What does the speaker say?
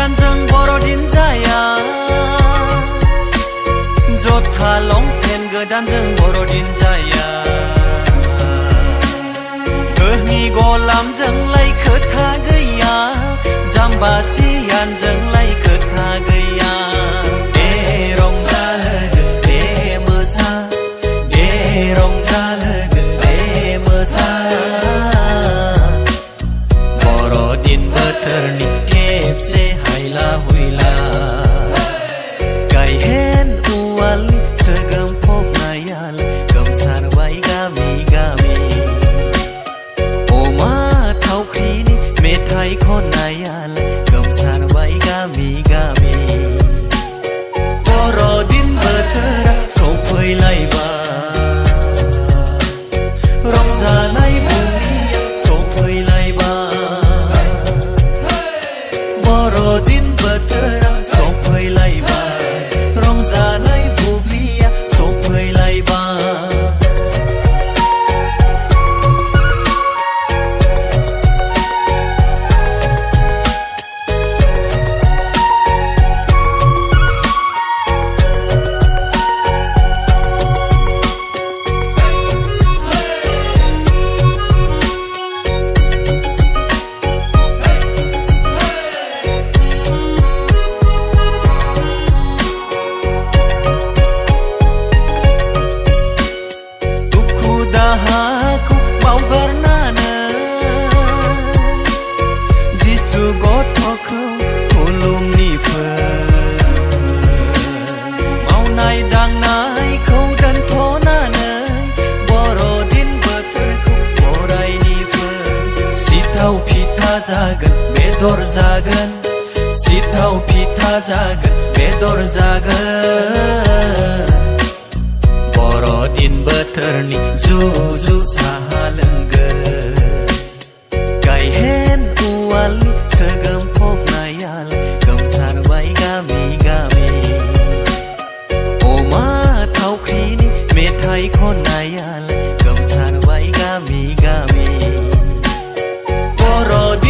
गोदानजों बर'दिन जाया जथा लंपेन गोदानजों बर'दिन जाया गोहनि गलामजोंलाय खोथा गैया जाम्बा सियानजोंलाय खोथा गैया दे रंजालोगो दे मोसा दे रंजालोगो दे मोसा बर'दिन बोथोरनि खेबसे हायला हुइला गायहेन उवालनि सोगोमफबनायालाय गोमसारबाय गामि गामि अमा थावख्रिनि मेथाइ खननायालाय गोमसारबाय गामि गामि बर'दिन बोथोरा सफैलायबाय रंजानाय बुब्लिया सफैलायबाय बर'दिन बोथोरा सफैलायबाय रंजानाय बुब्लिया सफैलायबाय दाहाखौ बावगारनानै जिसु गथ'खौ खुलुमनिफोर मावनाय दांनायखौ दोनथ'नानै बर'दिन बोथोरखौ बरायनिफोर सिथाव फिथा जागोन बेदर जागोन सिथाव फिथा जागोन बेदर जागोन बर'दिन बोथोरनि जुजु साहा लोंगोन गायहेन उवालनि सोगोमफबनायालाय गोमसारबाय गामि गामि अमा थावख्रिनि मेथाइ खननायालाय गोमसारबाय गामि गामि बर'दिन